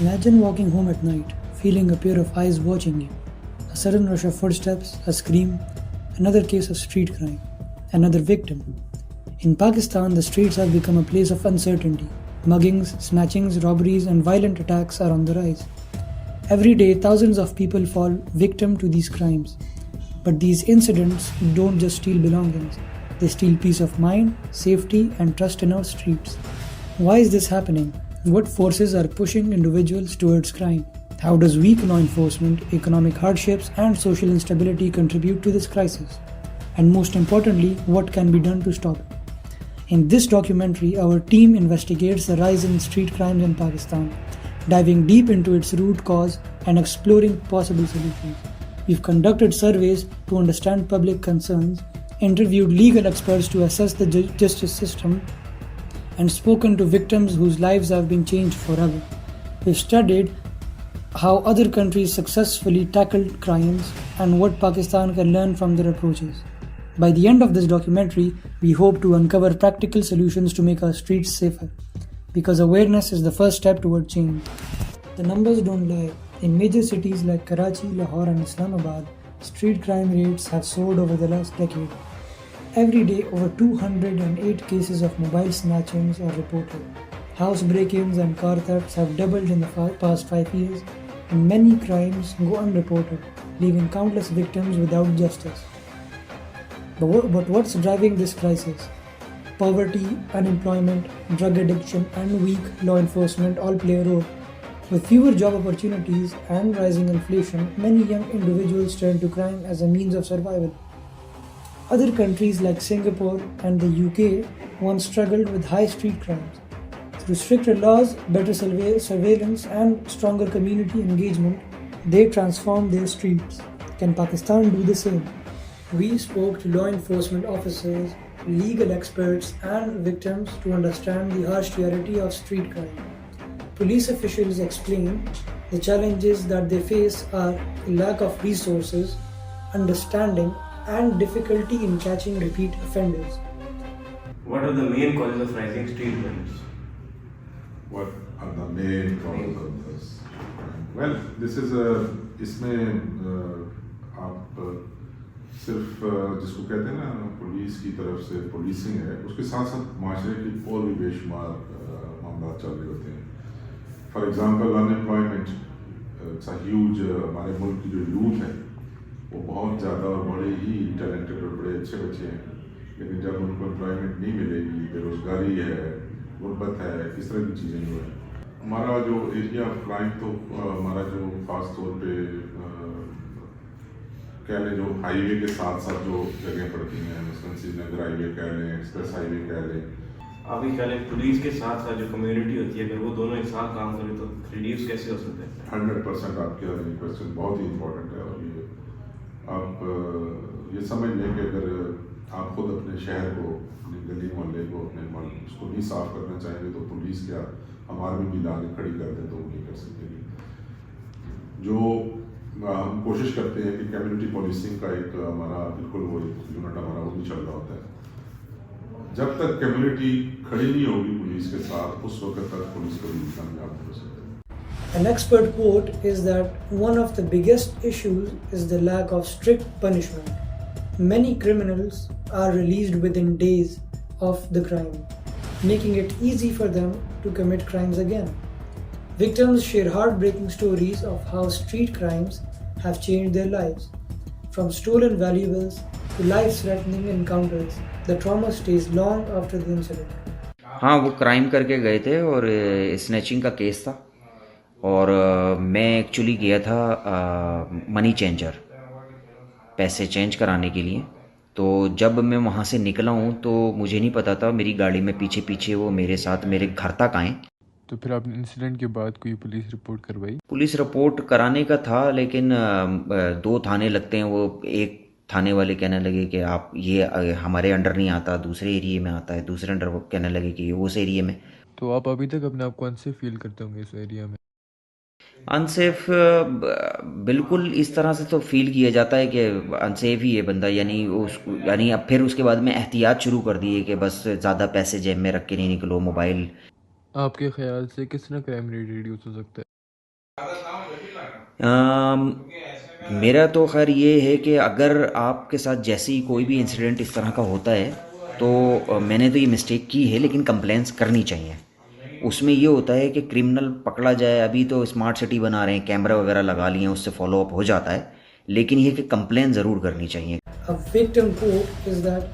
Imagine walking home at night, feeling a pair of eyes watching you. A sudden rush of footsteps, a scream, another case of street crime, another victim. In Pakistan, the streets have become a place of uncertainty. Muggings, snatchings, robberies, and violent attacks are on the rise. Every day, thousands of people fall victim to these crimes. But these incidents don't just steal belongings, they steal peace of mind, safety, and trust in our streets. Why is this happening? What forces are pushing individuals towards crime? How does weak law enforcement, economic hardships, and social instability contribute to this crisis? And most importantly, what can be done to stop it? In this documentary, our team investigates the rise in street crimes in Pakistan, diving deep into its root cause and exploring possible solutions. We've conducted surveys to understand public concerns, interviewed legal experts to assess the justice system, and spoken to victims whose lives have been changed forever. We've studied how other countries successfully tackled crimes and what Pakistan can learn from their approaches. By the end of this documentary, we hope to uncover practical solutions to make our streets safer, because awareness is the first step toward change. The numbers don't lie. In major cities like Karachi, Lahore, and Islamabad, street crime rates have soared over the last decade. Every day, over 208 cases of mobile snatchings are reported. House break-ins and car thefts have doubled in the past 5 years, and many crimes go unreported, leaving countless victims without justice. But what's driving this crisis? Poverty, unemployment, drug addiction, and weak law enforcement all play a role. With fewer job opportunities and rising inflation, many young individuals turn to crime as a means of survival. Other countries like Singapore and the UK once struggled with high street crimes. Through stricter laws, better surveillance, and stronger community engagement, they transformed their streets. Can Pakistan do the same? We spoke to law enforcement officers, legal experts, and victims to understand the harsh reality of street crime. Police officials explain the challenges that they face are lack of resources, understanding, and difficulty in catching repeat offenders. What are the main causes of rising street crimes? What are the main causes of this? Well, this is इसमें आप सिर्फ जिसको कहते हैं ना police की तरफ से पुलिसिंग है, उसके साथ साथ माशरे की और भी बेशुमार मामला चल रहे होते हैं. For example unemployment, it's a huge. हमारे मुल्क की जो यूथ है वो बहुत ज़्यादा और बड़े ही टैलेंटेड और बड़े अच्छे बच्चे हैं, लेकिन जब उनको एम्प्लॉयमेंट नहीं मिलेगी, बेरोज़गारी है, गुर्बत है, इस तरह की चीज़ें जो है. हमारा जो एरिया ऑफ क्राइम तो हमारा जो ख़ास तौर पे कह लें जो हाईवे के साथ साथ जो जगह पड़ती हैं, मसलन श्रीनगर हाईवे कह लें, एक्सप्रेस हाईवे कह लें. आप ही ख्याल है पुलिस के साथ साथ जो कम्युनिटी होती है, अगर वो दोनों एक साथ काम करें तो रिड्यूस कैसे हो सकता है? 100% आपके ये क्वेश्चन बहुत ही इम्पोर्टेंट है. और ये आप ये समझ लें कि अगर आप खुद अपने शहर को, अपनी गली मोहल्ले को, अपने उसको नहीं साफ करना चाहेंगे तो पुलिस क्या हमारे भी लाने खड़ी कर दें तो वो नहीं कर सकेगी. जो हम कोशिश करते हैं कि कम्युनिटी पुलिसिंग का एक हमारा बिल्कुल वो यूनिट हमारा वो भी चल रहा होता है. जब तक कम्युनिटी खड़ी नहीं होगी पुलिस के साथ, उस वक्त तक पुलिस को भी कामयाब हो सकते हैं. An expert quote is that one of the biggest issues is the lack of strict punishment. Many criminals are released within days of the crime, making it easy for them to commit crimes again. Victims share heartbreaking stories of how street crimes have changed their lives. From stolen valuables to life-threatening encounters, the trauma stays long after the incident. हाँ, वो crime करके गए थे और snatching का case था. और मैं एक्चुअली गया था मनी चेंजर, पैसे चेंज कराने के लिए. तो जब मैं वहाँ से निकला हूँ तो मुझे नहीं पता था, मेरी गाड़ी में पीछे पीछे वो मेरे साथ मेरे घर तक आए. तो फिर आपने इंसिडेंट के बाद कोई पुलिस रिपोर्ट करवाई? पुलिस रिपोर्ट कराने का था, लेकिन 2 थाने लगते हैं. वो एक थाने वाले कहने लगे कि आप ये हमारे अंडर नहीं आता, दूसरे एरिया में आता है. दूसरे अंडर वो कहने लगे कि उस एरिया में. तो आप अभी तक अपने आप को अनसेफ फील करते होंगे इस एरिया में? अनसेफ बिल्कुल इस तरह से तो फील किया जाता है कि अनसेफ ही है बंदा. यानी अब फिर उसके बाद में एहतियात शुरू कर दी है कि बस ज़्यादा पैसे जेब में रख के नहीं निकलो, मोबाइल. आपके ख्याल से किस तरह क्राइम रेट रिड्यूस हो सकता है? मेरा तो खैर ये है कि अगर आपके साथ जैसे ही कोई भी इंसिडेंट इस तरह का होता है तो मैंने तो ये मिस्टेक की है लेकिन कंप्लेंट्स करनी चाहिए। उसमें ये होता है कि क्रिमिनल पकड़ा जाए, अभी तो स्मार्ट सिटी बना रहे हैं, कैमरा वगैरह लगा लिए हैं, उससे फॉलो अप हो जाता है, लेकिन ये कि कंप्लेंट ज़रूर करनी चाहिए। A victim quote is that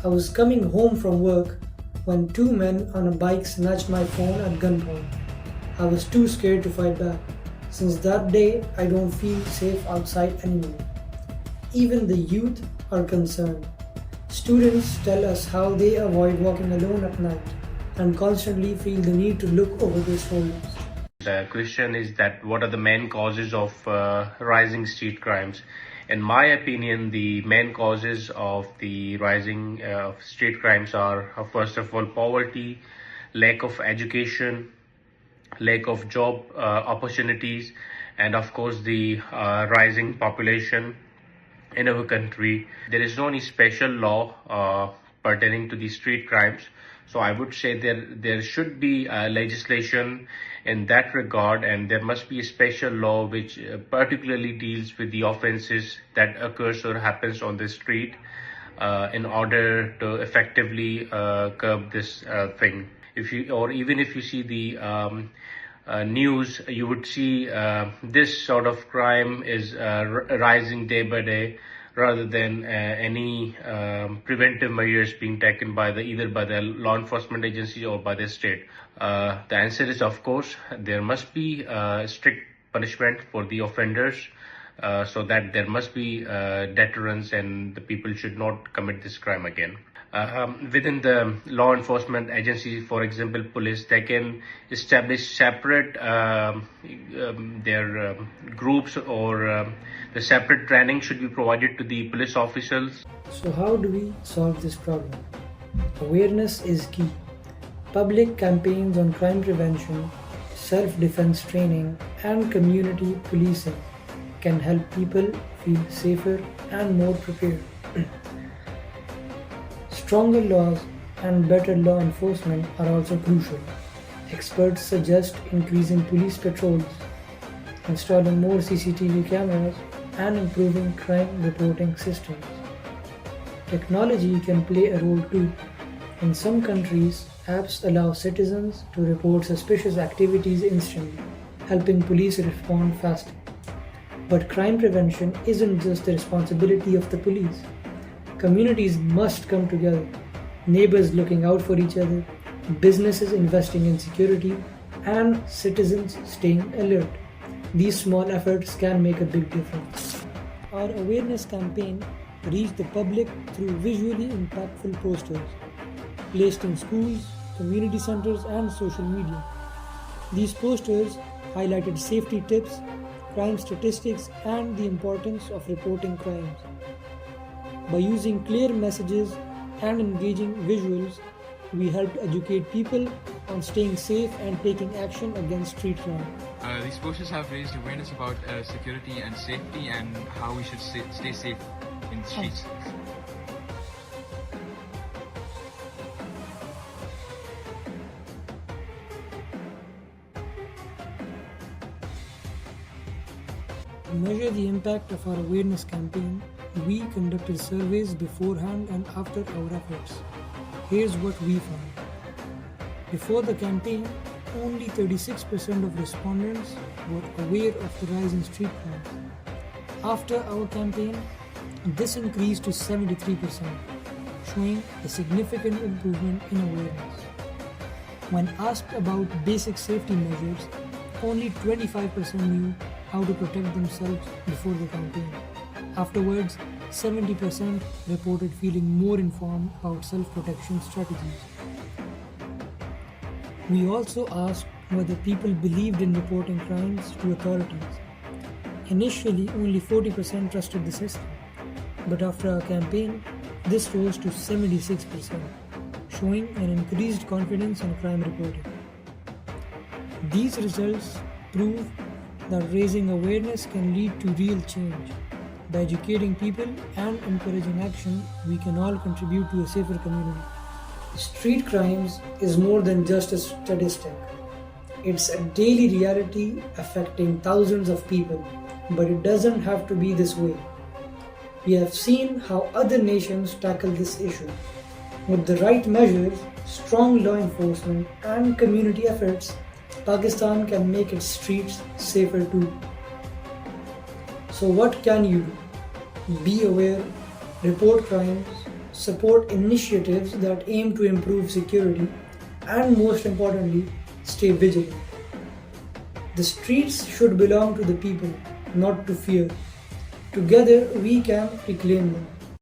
I was coming home from work when two men on a bike snatched my phone at gunpoint. I was too scared to fight back. Since that day, I don't feel safe outside anymore. Even the youth are concerned. Students tell us how they avoid walking alone at night and constantly feel the need to look over their shoulders. The question is that what are the main causes of rising street crimes? In my opinion, the main causes of the rising street crimes are first of all poverty, lack of education, lack of job opportunities, and of course the rising population in our country. There is no any special law pertaining to the street crimes, so I would say there should be legislation in that regard, and there must be a special law which particularly deals with the offenses that occurs or happens on the street in order to effectively curb this thing. Even if you see the news, you would see this sort of crime is rising day by day, rather than any preventive measures being taken by either by the law enforcement agencies or by the state. The answer is, of course, there must be strict punishment for the offenders, so that there must be deterrence and the people should not commit this crime again. Within the law enforcement agencies, for example, police, they can establish separate their groups, or the separate training should be provided to the police officers. So, how do we solve this problem? Awareness is key. Public campaigns on crime prevention, self-defense training, and community policing can help people feel safer and more prepared. Stronger laws and better law enforcement are also crucial. Experts suggest increasing police patrols, installing more CCTV cameras, and improving crime reporting systems. Technology can play a role too. In some countries, apps allow citizens to report suspicious activities instantly, helping police respond faster. But crime prevention isn't just the responsibility of the police. Communities must come together, neighbors looking out for each other, businesses investing in security, and citizens staying alert. These small efforts can make a big difference. Our awareness campaign reached the public through visually impactful posters placed in schools, community centers, and social media. These posters highlighted safety tips, crime statistics, and the importance of reporting crimes. By using clear messages and engaging visuals, we helped educate people on staying safe and taking action against street crime. These posters have raised awareness about security and safety and how we should stay safe in the streets. To measure the impact of our awareness campaign, we conducted surveys beforehand and after our efforts. Here's what we found. Before the campaign, only 36% of respondents were aware of the rise in street crime. After our campaign, this increased to 73%, showing a significant improvement in awareness. When asked about basic safety measures, only 25% knew how to protect themselves before the campaign. Afterwards, 70% reported feeling more informed about self-protection strategies. We also asked whether people believed in reporting crimes to authorities. Initially, only 40% trusted the system, but after our campaign, this rose to 76%, showing an increased confidence in crime reporting. These results prove that raising awareness can lead to real change. By educating people and encouraging action, we can all contribute to a safer community. Street crimes is more than just a statistic. It's a daily reality affecting thousands of people, but it doesn't have to be this way. We have seen how other nations tackle this issue. With the right measures, strong law enforcement, and community efforts, Pakistan can make its streets safer too. So, what can you do? Be aware, report crimes, support initiatives that aim to improve security, and most importantly, stay vigilant. The streets should belong to the people, not to fear. Together, we can reclaim them.